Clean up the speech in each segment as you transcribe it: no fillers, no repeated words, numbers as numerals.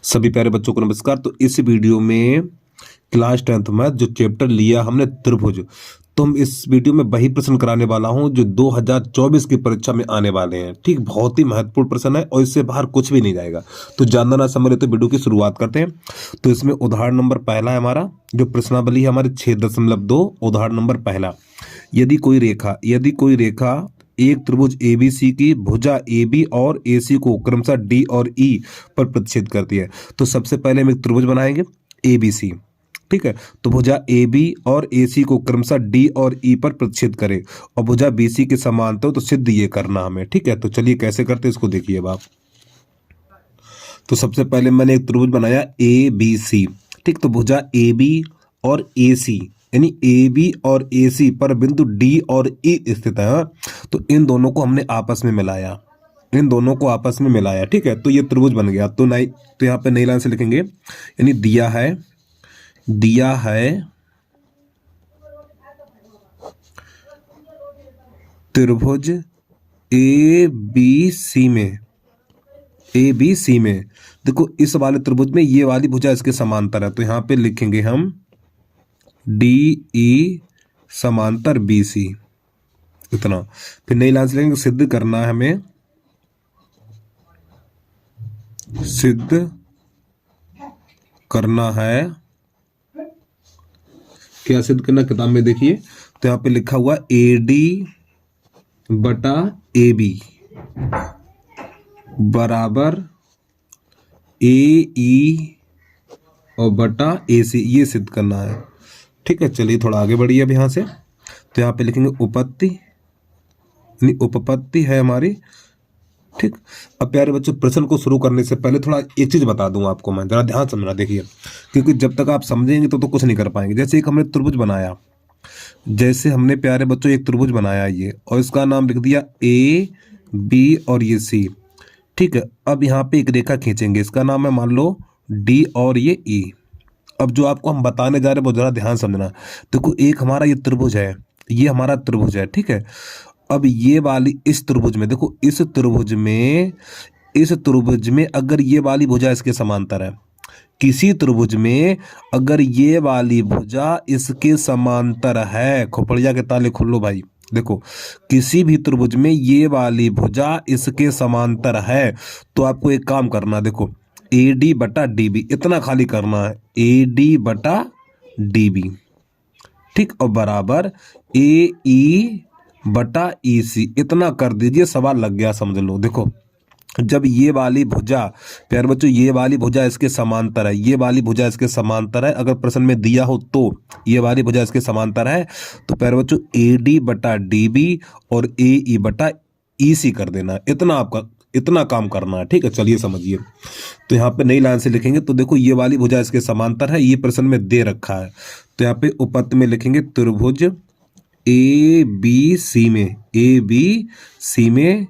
सभी प्यारे बच्चों को नमस्कार। तो इस वीडियो में क्लास 10th मैथ जो चैप्टर लिया हमने त्रिभुज, तो हम इस वीडियो में वही प्रश्न कराने वाला हूं जो 2024 की परीक्षा में आने वाले हैं। ठीक, बहुत ही महत्वपूर्ण प्रश्न है और इससे बाहर कुछ भी नहीं जाएगा। तो जानना ना समझ तो वीडियो की शुरुआत करते हैं। तो इसमें उदाहरण नंबर पहला है हमारा, जो प्रश्नावली है हमारे 6.2। उदाहरण नंबर पहला, यदि कोई रेखा एक त्रिभुज एबीसी की भुजा AB और AC को क्रमशः D और E पर प्रतिच्छेद करती है। तो सबसे पहले हम एक त्रिभुज बनाएंगे ABC। ठीक है, तो भुजा AB और AC को क्रमशः D और E पर प्रतिच्छेद करें और भुजा BC के समांतर, तो सिद्ध ये करना हमें। ठीक है, तो चलिए कैसे करते हैं इसको देखिए अब आप। तो सबसे पहले मैंने एक त्रिभुज बनाया ABC। ठीक, तो भुजा AB और AC यानी AB और AC पर बिंदु D और E स्थित है। तो इन दोनों को हमने आपस में मिलाया। ठीक है, तो ये त्रिभुज बन गया। तो यहाँ पे नई लाइन से लिखेंगे, यानी दिया है त्रिभुज ABC में देखो, इस वाले त्रिभुज में ये वाली भुजा इसके समांतर है। तो यहाँ पे लिखेंगे हम DE समांतर BC, इतना। फिर नई लाइन से लिखेंगे, सिद्ध करना है हमें, क्या सिद्ध करना, किताब में देखिए। तो यहाँ पे लिखा हुआ AD बटा AB बराबर AE और बटा AC, ये सिद्ध करना है। ठीक है, चलिए थोड़ा आगे बढ़िए अब यहाँ से। तो यहाँ पे लिखेंगे उपपत्ति है हमारी। ठीक, अब प्यारे बच्चों, प्रश्न को शुरू करने से पहले थोड़ा एक चीज बता दूं आपको मैं, जरा ध्यान समझना देखिए, क्योंकि जब तक आप समझेंगे तो कुछ नहीं कर पाएंगे। जैसे एक हमने त्रिभुज बनाया, प्यारे बच्चों एक त्रिभुज बनाया ये, और इसका नाम लिख दिया AB और ये C। ठीक है, अब यहाँ पे एक रेखा खींचेंगे, इसका नाम है मान लो D और ये E। अब जो आपको हम बताने जा रहे हैं वो जरा ध्यान समझना। देखो, एक हमारा ये त्रिभुज है, ये हमारा त्रिभुज है। ठीक है, अब ये वाली इस त्रिभुज में देखो, इस त्रिभुज में अगर ये वाली भुजा इसके समांतर है, किसी त्रिभुज में अगर ये वाली भुजा इसके समांतर है, खोपड़िया के ताले खुल्लो भाई, देखो किसी भी त्रिभुज में ये वाली भुजा इसके समांतर है, तो आपको एक काम करना, देखो AD बटा DB इतना खाली करना है, AD बटा DB। ठीक, और बराबर AE बटा EC इतना कर दीजिए, सवाल लग गया, समझ लो। देखो, जब ये वाली भुजा, प्यारे बच्चों ये वाली भुजा इसके समांतर है, अगर प्रश्न में दिया हो तो ये वाली भुजा इसके समांतर है, तो प्यारे बच्चों AD बटा DB और AE बटा EC कर देना, इतना काम करना है। ठीक है, चलिए समझिए। तो यहाँ पे नई लाइन से लिखेंगे, तो देखो ये वाली भुजा इसके समांतर है, ये प्रश्न में दे रखा है। तो यहाँ पे उपपत्ति में लिखेंगे त्रिभुज ABC में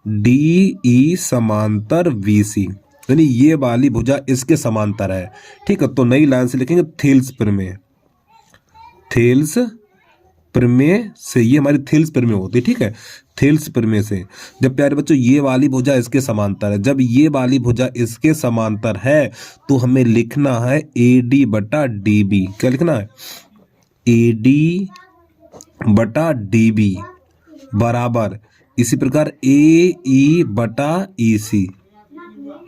DE समांतर BC, यानी ये वाली भुजा इसके समांतर है। ठीक है, तो नई लाइन से लिखेंगे थेल्स प्रमेय से, ये हमारी थेल्स प्रमेय होती है। ठीक है, थेल्स प्रमेय से जब प्यारे बच्चों ये वाली भुजा इसके समांतर है, जब ये वाली भुजा इसके समांतर है, तो हमें लिखना है AD बटा DB। क्या लिखना है? AD बटा DB बराबर इसी प्रकार AE बटा EC।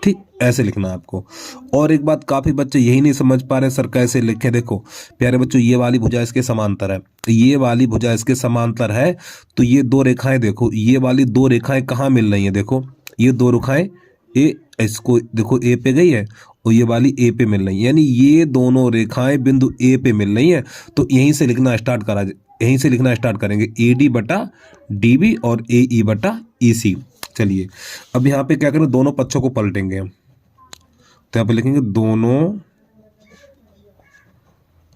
ठीक, ऐसे लिखना है आपको। और एक बात, काफी बच्चे यही नहीं समझ पा रहे सर कैसे लिखे। देखो प्यारे बच्चों, ये वाली भुजा इसके समांतर है, तो ये दो रेखाएं, देखो ये वाली दो रेखाएं कहाँ मिल रही हैं, देखो ये दो रेखाएं इसको देखो A पे गई है और ये वाली A पे मिल रही है, यानी ये दोनों रेखाएं बिंदु A पे मिल रही हैं। तो यहीं से लिखना स्टार्ट करेंगे AD बटा DB और AE बटा EC। चलिए अब यहाँ पे क्या करें, दोनों पक्षों को पलटेंगे हम। तो यहाँ पे लिखेंगे दोनों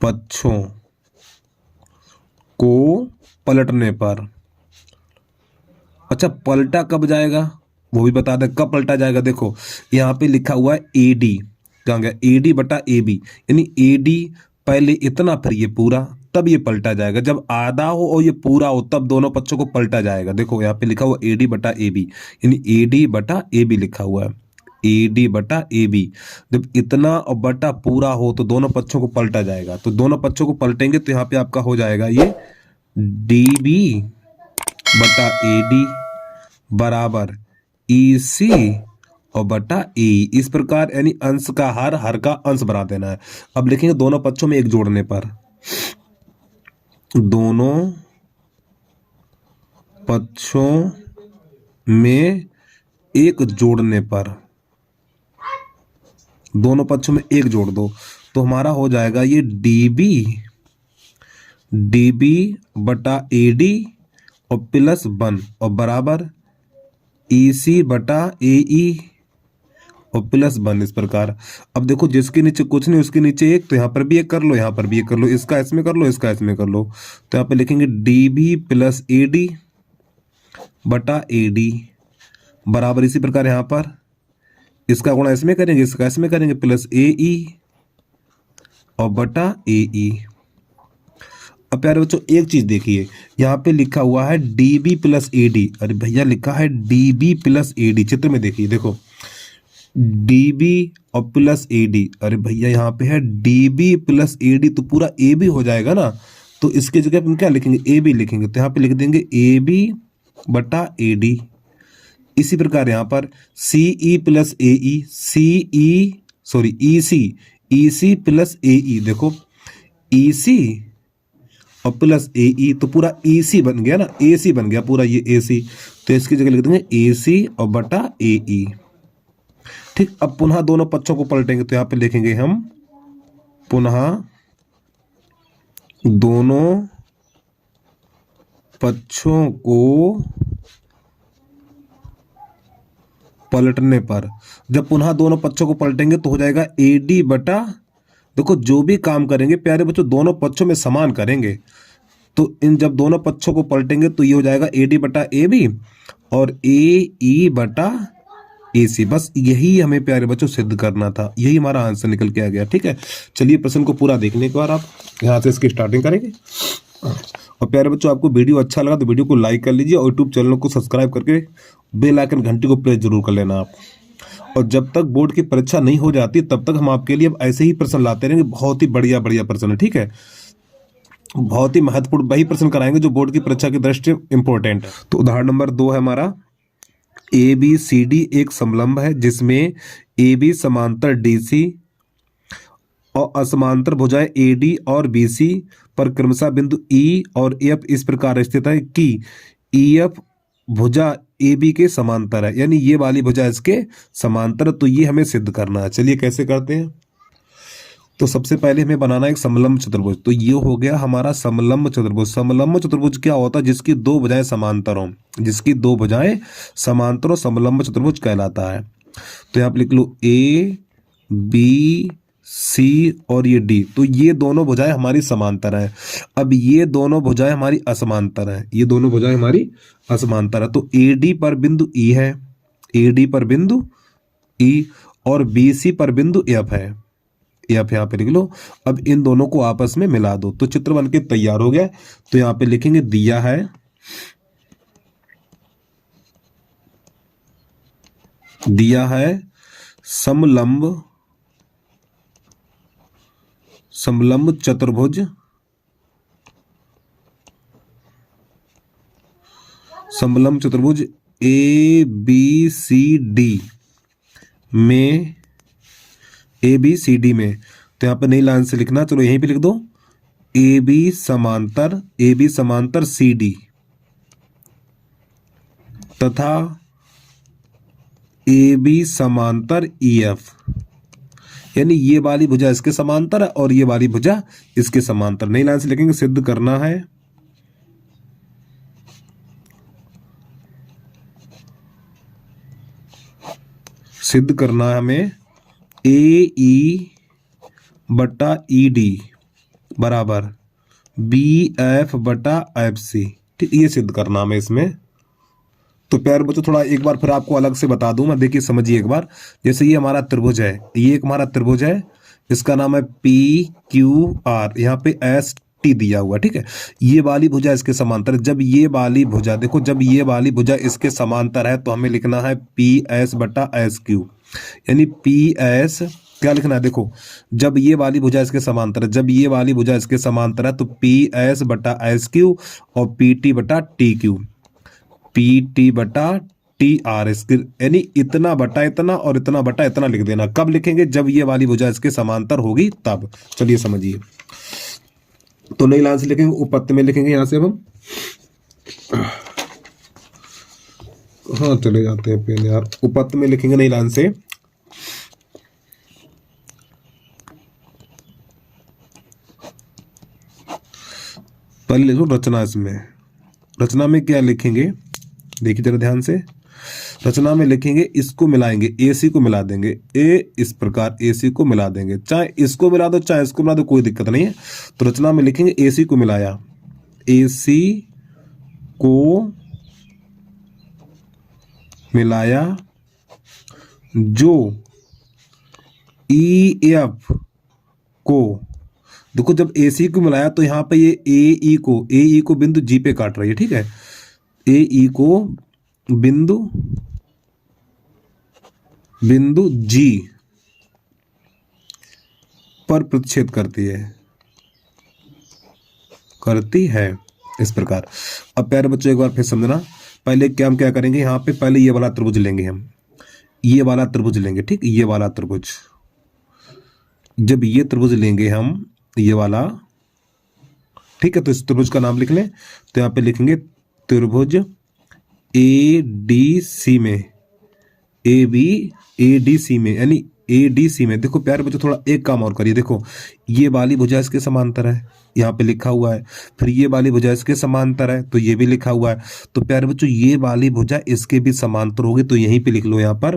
पक्षों को पलटने पर। अच्छा, पलटा कब जाएगा वो भी बता दे, कब पलटा जाएगा। देखो यहाँ पे लिखा हुआ है AD, कहाँ गया AD बटा AB, यानी AD पहले इतना फिर ये पूरा, तब ये पलटा जाएगा। जब आधा हो और ये पूरा हो तब दोनों पक्षों को पलटा जाएगा। देखो यहाँ पे लिखा हुआ AD बटा AB, यानी AD बटा AB लिखा हुआ है, AD बटा AB। जब इतना और बटा पूरा हो तो दोनों पक्षों को पलटा जाएगा, तो दोनों पक्षों को पलटेंगे तो यहाँ पे आपका हो जाएगा ये DB बटा AD बराबर EC और बटा E। इस प्रकार यानी अंश का हर का अंश बना देना है। अब लिखेंगे दोनों पक्षों में एक जोड़ने पर, दोनों पक्षों में एक जोड़ने पर, दोनों पक्षों में एक जोड़ दो तो हमारा हो जाएगा ये DB बटा AD और प्लस 1 और बराबर EC बटा AE और प्लस 1। इस प्रकार अब देखो जिसके नीचे कुछ नहीं उसके नीचे एक, तो यहाँ पर भी एक कर लो, यहाँ पर भी एक कर लो, इसका इसमें कर लो, इसका इसमें कर लो, तो यहाँ पे लिखेंगे DB प्लस AD बटा AD बराबर इसी प्रकार यहाँ पर इसका गुणा इसमें करेंगे, इसका इसमें करेंगे, प्लस AE और बटा AE। अब प्यारे बच्चों एक चीज देखिए, यहाँ पे लिखा हुआ है DB प्लस AD, अरे भैया लिखा है DB प्लस AD, चित्र में देखिए, देखो DB और प्लस AD, अरे भैया यहाँ पे है DB प्लस AD, तो पूरा AB हो जाएगा ना, तो इसके जगह हम क्या लिखेंगे, AB लिखेंगे, तो यहाँ पे लिख देंगे AB बटा AD। इसी प्रकार यहाँ पर CE plus AE, EC plus AE, देखो EC और प्लस AE, तो पूरा EC बन गया ना, AC बन गया पूरा ये AC, तो इसकी जगह लिख देंगे AC और बटा AE। ठीक, अब पुनः दोनों पक्षों को पलटेंगे तो यहाँ पे लिखेंगे हम पुनः दोनों पक्षों को पलटने पर, जब पुनः दोनों पक्षों को पलटेंगे तो हो जाएगा AD बटा, देखो जो भी काम करेंगे प्यारे बच्चों दोनों पक्षों में समान करेंगे, तो इन जब दोनों पक्षों को पलटेंगे तो ये हो जाएगा AD बटा AB और AE बटा AC। बस यही हमें प्यारे बच्चों सिद्ध करना था, यही हमारा आंसर निकल के आ गया। ठीक है, चलिए प्रश्न को पूरा देखने के बाद आप यहाँ से इसकी स्टार्टिंग करेंगे। और प्यारे बच्चों आपको वीडियो अच्छा लगा तो वीडियो को लाइक कर लीजिए और यूट्यूब चैनल को सब्सक्राइब करके बेल आइकन घंटी को प्रेस जरूर कर लेना आप। और जब तक बोर्ड की परीक्षा नहीं हो जाती तब तक हम आपके लिए अब ऐसे ही प्रश्न लाते रहेंगे, बहुत ही बढ़िया बढ़िया प्रश्न है। ठीक है, बहुत ही महत्वपूर्ण वही प्रश्न कराएंगे जो बोर्ड की परीक्षा की दृष्टि इंपॉर्टेंट है। तो उदाहरण नंबर 2 है हमारा, ABCD एक समलंब है जिसमें AB समांतर DC और असमांतर भुजाएं AD और BC पर क्रमशः बिंदु E और F इस प्रकार स्थित है कि EF भुजा AB के समांतर है, यानी ये वाली भुजा इसके समांतर, तो ये हमें सिद्ध करना है। चलिए कैसे करते हैं, तो सबसे पहले हमें बनाना है एक समलंब चतुर्भुज। तो ये हो गया हमारा समलंब चतुर्भुज। समलंब चतुर्भुज क्या होता है, जिसकी दो भुजाएं समांतर हों, जिसकी दो भुजाएं समांतर हो, समलंब चतुर्भुज कहलाता है। तो यहाँ पे लिख लो A B C और ये D, तो ये दोनों भुजाएं हमारी समांतर है। अब ये दोनों भुजाएं हमारी असमांतर है, ये दोनों भुजाएं हमारी असमांतर है। तो AD पर बिंदु E है, AD पर बिंदु E और BC पर बिंदु F है, F यहाँ पे लिख लो। अब इन दोनों को आपस में मिला दो तो चित्र बन के तैयार हो गया। तो यहाँ पे लिखेंगे दिया है समलंब चतुर्भुज ABCD में, तो यहाँ पे नई लाइन से लिखना, चलो यहीं पे लिख दो AB समांतर CD तथा AB समांतर EF, यानी ये वाली भुजा इसके समांतर है और ये वाली भुजा इसके समांतर। नई लाइन से लिखेंगे सिद्ध करना है हमें AE बटा ED बराबर BF बटा FC। ठीक, ये सिद्ध करना हमें इसमें। तो प्यारे बच्चों थोड़ा एक बार फिर आपको अलग से बता दूं मैं, देखिए समझिए एक बार। जैसे ये हमारा त्रिभुज है, ये एक हमारा त्रिभुज है, इसका नाम है PQR, यहाँ पे ST दिया हुआ। ठीक है, ये वाली भुजा इसके समांतर, जब ये वाली भुजा देखो, जब ये वाली भुजा इसके समांतर है तो हमें लिखना है PS बटा SQ। यानी पी एस क्या लिखना है, देखो जब ये वाली भुजा इसके समांतर है, जब ये वाली भुजा इसके समांतर है तो पी एस बटा एस क्यू और पी टी बटा टी क्यू, पी टी बटा टी आर, इसके यानी इतना बटा इतना और इतना बटा इतना लिख देना। कब लिखेंगे, जब ये वाली भुजा इसके समांतर होगी तब। चलिए समझिए, तो नई लाइन से लिखेंगे, उपपत्ति में लिखेंगे यहां से अब हम, हाँ चले जाते हैं पेन यार, उपपत्ति में लिखेंगे नई लाइन से, पहले लिखो रचना। इसमें रचना में क्या लिखेंगे, देखिए जरा ध्यान से, रचना में लिखेंगे इसको मिलाएंगे, AC को मिला देंगे, इस प्रकार AC को मिला देंगे, चाहे इसको मिला दो चाहे इसको मिला दो कोई दिक्कत नहीं है। तो रचना में लिखेंगे AC को मिलाया, AC को मिलाया जो EF को, देखो जब AC को मिलाया तो यहाँ पे ये AE को बिंदु G पे काट रही है, ठीक है, AE को बिंदु G पर प्रतिच्छेद करती है इस प्रकार। अब प्यारे बच्चों एक बार फिर समझना, पहले क्या हम क्या करेंगे, यहाँ पे पहले ये वाला त्रिभुज लेंगे हम, ये वाला त्रिभुज लेंगे, ठीक, ये वाला त्रिभुज, जब ये त्रिभुज लेंगे हम ये वाला, ठीक है, तो इस त्रिभुज का नाम लिख लें, तो यहाँ पे लिखेंगे त्रिभुज ADC में, ADC में, यानी ADC में। देखो प्यारे बच्चों थोड़ा एक काम और करिए, देखो ये वाली भुजा इसके समांतर है, यहाँ पे लिखा हुआ है, फिर ये वाली भुजा इसके समांतर है तो ये भी लिखा हुआ है, तो प्यारे बच्चों ये वाली भुजा इसके भी समांतर होगी, तो यहीं पे लिख लो यहाँ पर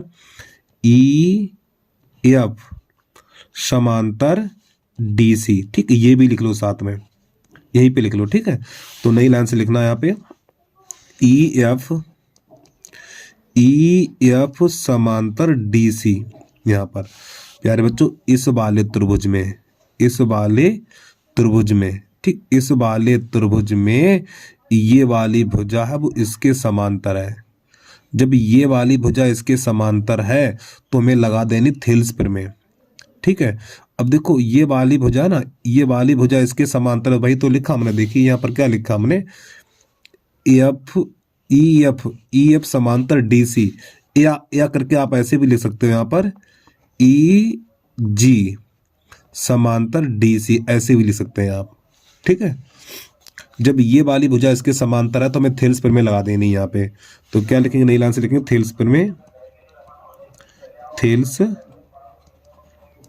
EF समांतर DC, ठीक है, ये भी लिख लो साथ में, यहीं पे लिख लो, ठीक है। तो नई लाइन से लिखना है यहाँ पे EF समांतर DC, यहाँ पर प्यारे बच्चों इस वाले त्रिभुज में, ठीक, इस वाले त्रिभुज में ये वाली भुजा है वो इसके समांतर है, जब ये वाली भुजा इसके समांतर है तो हमें लगा देनी थेल्स प्रमेय, ठीक है। अब देखो ये वाली भुजा ना, ये वाली भुजा इसके समांतर है, भाई तो लिखा हमने, देखिए यहाँ पर क्या लिखा हमने, EF समांतर DC, या करके आप ऐसे भी लिख सकते हो यहाँ पर EG समांतर DC, ऐसे भी लिख सकते हैं आप, ठीक है। जब ये वाली भुजा इसके समांतर है तो हमें थेल्स प्रमेय लगा देनी यहाँ पे, तो क्या लिखेंगे, नई लाइन से लिखेंगे थेल्स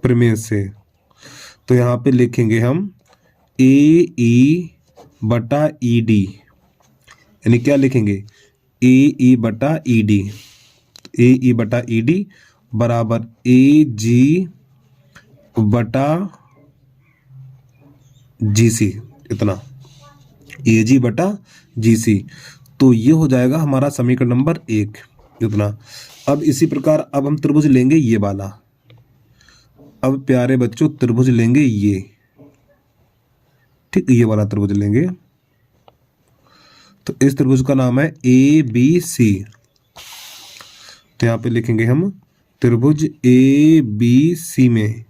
प्रमेय से, तो यहाँ पे लिखेंगे हम AE बटा ED, यानी क्या लिखेंगे AE बटा ED बराबर AG बटा GC, इतना AG बटा GC, तो ये हो जाएगा हमारा समीकरण नंबर 1, इतना। अब इसी प्रकार अब हम त्रिभुज लेंगे ये वाला, अब प्यारे बच्चों त्रिभुज लेंगे ये, ठीक, ये वाला त्रिभुज लेंगे, तो इस त्रिभुज का नाम है ABC, तो यहाँ पे लिखेंगे हम त्रिभुज ABC में,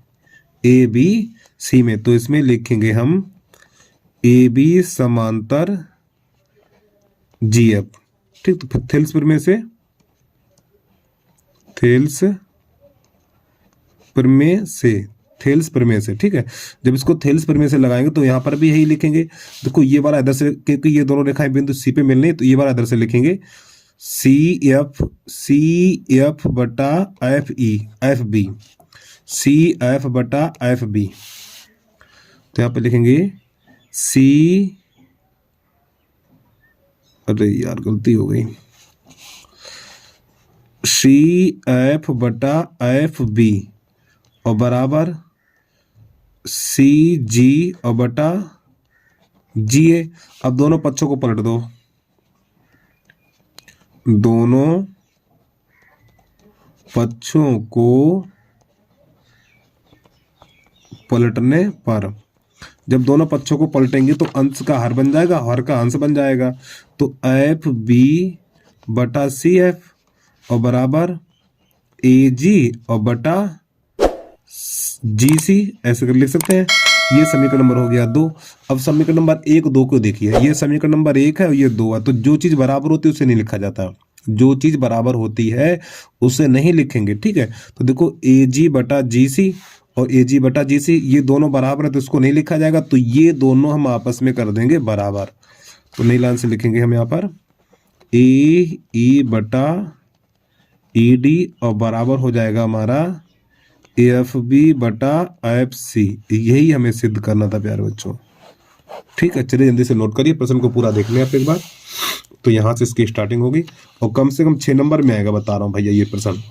तो इसमें लिखेंगे हम AB समांतर GF, ठीक, तो फिर थेल्स प्रमेय से, ठीक है। जब इसको थेल्स प्रमेय से लगाएंगे तो यहाँ पर भी यही लिखेंगे, देखो ये वाला इधर से, क्योंकि ये दोनों रेखाएं बिंदु C पे मिलनी है तो ये वाला इधर से लिखेंगे CF बटा FB, CF बटा FB, तो यहाँ पे लिखेंगे अरे यार गलती हो गई, CF बटा FB और बराबर CG और बटा GA। अब दोनों पक्षों को पलट दो, दोनों पक्षों को पलटने पर, जब दोनों पक्षों को पलटेंगे तो अंश का हर बन जाएगा, हर का अंश बन जाएगा, तो FB बटा CF और बराबर ए जी और बटा जी सी, ऐसे कर लिख सकते हैं। ये समीकरण नंबर हो गया 2। अब समीकरण नंबर 1 2 को देखिए, ये समीकरण नंबर 1 है और ये 2 है, तो जो चीज बराबर होती है उसे नहीं लिखा जाता, जो चीज बराबर होती है उसे नहीं लिखेंगे, ठीक है। तो देखो ए जी बटा जी सी और ए जी बटा जी सी ये दोनों बराबर है तो इसको नहीं लिखा जाएगा, तो ये दोनों हम आपस में कर देंगे बराबर। तो नई लाइन से लिखेंगे हम यहाँ पर ए ई बटा ई डी और बराबर हो जाएगा हमारा एफ बी बटा एफ सी। यही हमें सिद्ध करना था प्यारे बच्चों, ठीक है। चलिए जल्दी से नोट करिए, प्रश्न को पूरा देख लें आप एक बार। तो यहाँ से इसकी स्टार्टिंग होगी और कम से कम 6 नंबर में आएगा, बता रहा हूँ भैया ये प्रश्न।